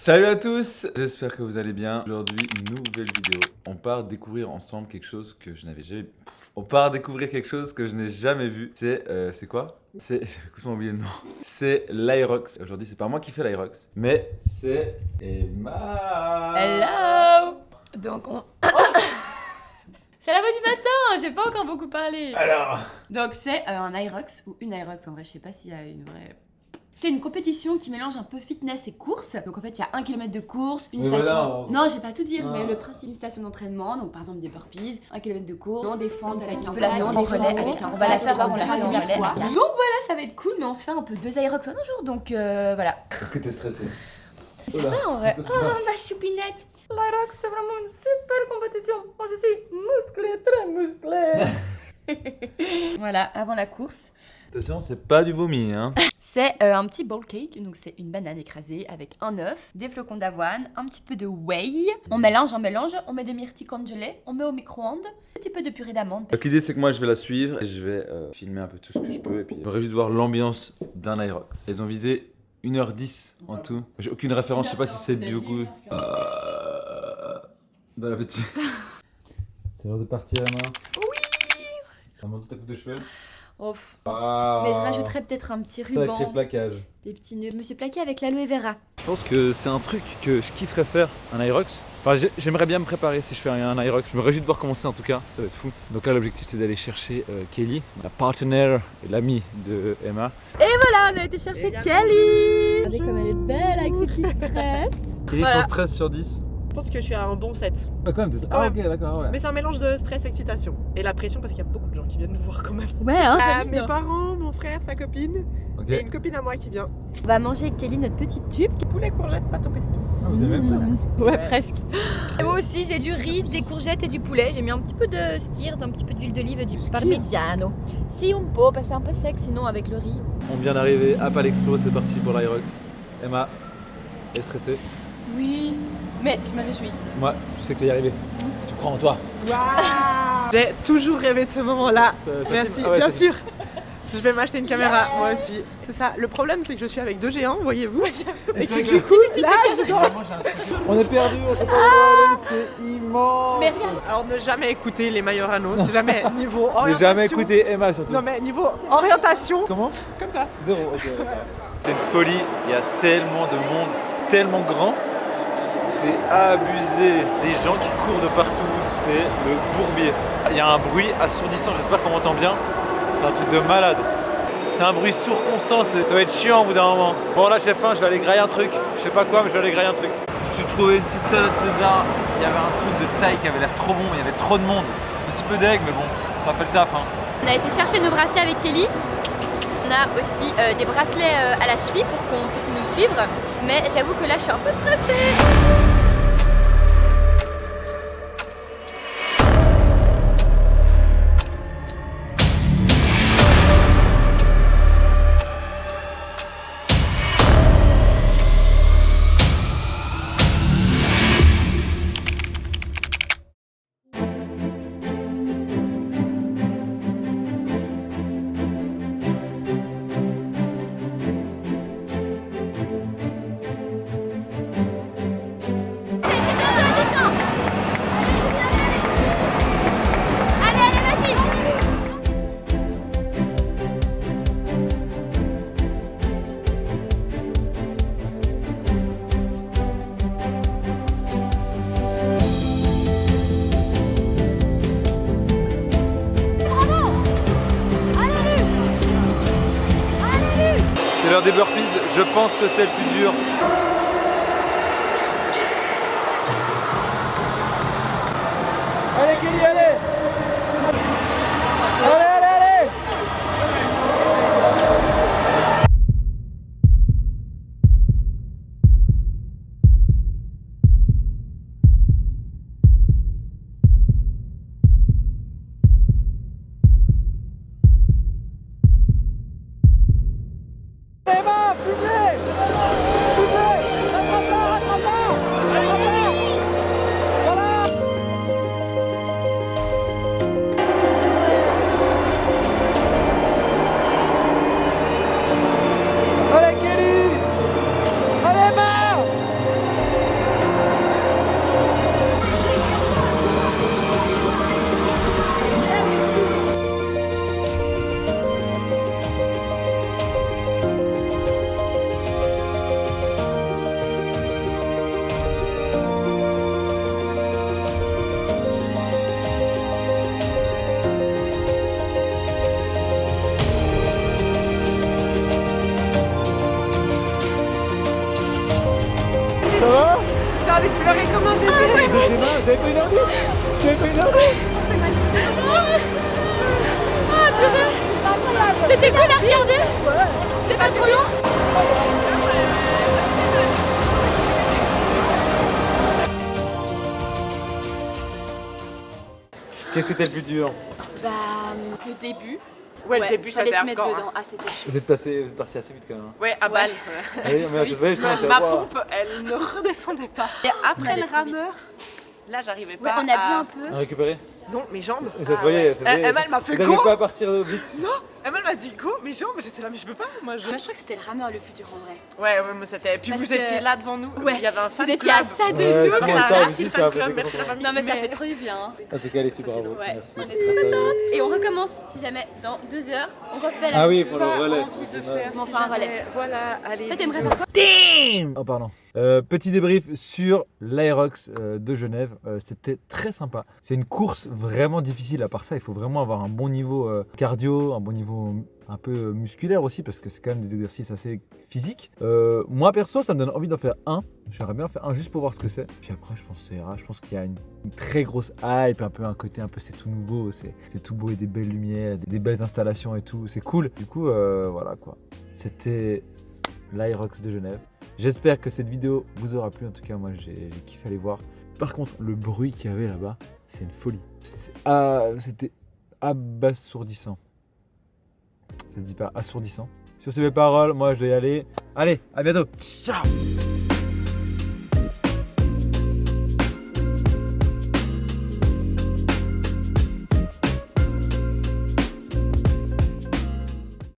Salut à tous, j'espère que vous allez bien. Aujourd'hui, une nouvelle vidéo. On part découvrir ensemble quelque chose que je n'avais jamais... On part découvrir quelque chose que je n'ai jamais vu. C'est quoi? C'est... Écoute-moi oublier le nom. C'est l'Aerox. Aujourd'hui, c'est pas moi qui fais l'Aerox, mais c'est Emma. Hello. Donc on... C'est la voix du matin, j'ai pas encore beaucoup parlé. Alors. Donc c'est un Aerox, ou une Aerox en vrai, je sais pas s'il y a une vraie... C'est une compétition qui mélange un peu fitness et course. Donc en fait, il y a 1 km de course, une station... Voilà, Non, je vais pas tout dire, mais le principe, une station d'entraînement, donc par exemple des burpees, 1 km de course, on défend, une station de la on relais avec un on va la faire voir, on la fait en relais. fois. Donc voilà, ça va être cool, mais on se fait un peu 2 Aerox en un jour, donc voilà. Est-ce que t'es stressé? C'est vrai en vrai. Attention. Oh ma choupinette. L'Aerox, c'est vraiment une super compétition. Moi, je suis musclée, très musclée. Voilà, avant la course. Attention, c'est pas du vomi, hein. C'est un petit bowl cake, donc c'est une banane écrasée avec un œuf, des flocons d'avoine, un petit peu de whey. On mélange, on met des myrtilles congelées, on met au micro-ondes, un petit peu de purée d'amande. Donc l'idée c'est que moi je vais la suivre et je vais filmer un peu tout ce que je peux et puis j'aurais juste voir l'ambiance d'un Aerox. Ils ont visé 1h10 en tout. J'ai aucune référence, je sais pas si c'est beaucoup. Bon appétit. C'est l'heure de partir Emma. Oui. Ça monte ta coupe de cheveux. Oh, Ah, mais je rajouterais peut-être un petit ruban, sacré plaquage. des petits nœuds. Je me suis plaquée avec l'aloe vera. Je pense que c'est un truc que je kifferais faire, un Aerox. Enfin j'aimerais bien me préparer si je fais un Aerox. Je me réjouis de voir comment c'est en tout cas, ça va être fou. Donc là l'objectif c'est d'aller chercher Kelly, la partenaire et l'amie de Emma. Et voilà, on a été chercher Kelly. Regardez comme elle est belle avec ses petites tresses. Kelly, Voilà. ton stress sur 10? Je pense que je suis à un bon 7. Ah quand même, Quand même. ok d'accord, ouais. Mais c'est un mélange de stress, excitation et la pression parce qu'il y a beaucoup de gens qui viennent nous voir quand même. Ouais, hein. Mes parents, mon frère, sa copine Ok. et une copine à moi qui vient. On va manger avec Kelly notre petite tube. Poulet, courgette, pâte au pesto. Ah, vous avez même ça? Ouais, presque. Et moi aussi, j'ai du riz, des courgettes et du poulet. J'ai mis un petit peu de skyr, un petit peu d'huile d'olive et du parmigiano. Si un peu, parce que c'est un peu sec sinon avec le riz. On vient d'arriver à Palexpo, c'est parti pour l'Aerox. Emma, elle est stressée? Oui, mais je me réjouis. Moi, je sais que tu vas y arriver. Tu crois en toi? J'ai toujours rêvé de ce moment-là. Merci, Ah ouais, bien c'est- sûr. Je vais m'acheter une caméra, moi aussi. C'est ça. Le problème, c'est que je suis avec 2 géants, voyez-vous. Et que du coup, là, je dois... On est perdu, on sait pas où on va aller, c'est immense. Mais rien. Alors, ne jamais écouter les meilleurs anneaux. C'est jamais niveau orientation. J'ai jamais écouté Emma surtout. Non, mais niveau orientation, Comment? comme ça. Zéro, ok. C'est une folie, il y a tellement de monde, tellement grand. C'est abusé. Des gens qui courent de partout, c'est le bourbier. Il y a un bruit assourdissant, j'espère qu'on m'entend bien. C'est un truc de malade. C'est un bruit sourd constant, ça va être chiant au bout d'un moment. Bon là j'ai faim, je vais aller grailler un truc. Je sais pas quoi, mais je vais aller grailler un truc. Je me suis trouvé une petite salade César. Il y avait un truc de taille qui avait l'air trop bon, il y avait trop de monde. Un petit peu d'aigle, mais bon, ça fait le taf. Hein. On a été chercher nos bracelets avec Kelly. On a aussi des bracelets à la cheville pour qu'on puisse nous suivre. Mais j'avoue que là, je suis un peu stressée. Allez, allez, vas-y. C'est l'heure des burpees, je pense que c'est le plus dur. Allez Kelly, allez! Allez, allez, allez! Emma, fumez! Fumez! envie de pleurer comme un bébé. Vous avez pas une indice? Vous avez pas une indice? C'était cool à regarder. C'était pas trop long. Qu'est-ce que c'était le plus dur? Bah, le début. Ouais, le début, ça fallait fait se mettre encore. dedans. Ah, c'était chaud. Vous êtes parti assez vite quand même. Ouais, à balle. Ah oui, mais ça se voyait, ça, on était, Ma wow. pompe, elle ne redescendait pas. Et après allait le trop vite. rameur, là, j'arrivais Ouais, pas on a bu à... un peu. À récupérer? Non, mes jambes. Ça se voyait, ça se voyait. Emma, elle m'a fait Vous n'arrivez go. pas à partir vite? Emma, elle m'a dit go, mes jambes. J'étais là, mais je peux pas. Moi, Moi, je crois que c'était le rameur le plus dur en vrai. Ouais, moi, c'était... Puis Parce vous que- étiez là devant nous. Ouais, Il y avait un fan vous étiez club. à ça de Ouais, nous. c'est Donc bon, ça, ça merci aussi, le ça fan a fait club, des merci la grands famille. Non, mais ça fait trop du bien. Hein. En tout cas, les filles, Ça, c'est bravo. Ouais, Merci. on est c'est trop très contentes. Et on recommence si jamais dans 2 heures, on refait la Ah oui, même il faut chose. le relais. Envie de faire, On si fait un jamais- relais. Voilà, allez. Toi, t'aimerais bisous. faire quoi? Oh pardon. Petit débrief sur l'Aerox de Genève. C'était très sympa. C'est une course vraiment difficile. À part ça, il faut vraiment avoir un bon niveau cardio, un bon niveau un peu musculaire aussi, parce que c'est quand même des exercices assez physiques. Moi perso, ça me donne envie d'en faire un. J'aimerais bien en faire un juste pour voir ce que c'est. Puis après, je pense que ça ira. Je pense qu'il y a une très grosse hype, un peu un côté un peu c'est tout nouveau, c'est tout beau et des belles lumières, des belles installations et tout. C'est cool. Du coup, voilà quoi. C'était l'Aerox de Genève. J'espère que cette vidéo vous aura plu. En tout cas, moi, j'ai kiffé aller voir. Par contre, le bruit qu'il y avait là-bas, c'est une folie. C'était abasourdissant. Ça se dit pas assourdissant. Sur ces belles paroles, moi, je dois y aller. Allez, à bientôt. Ciao.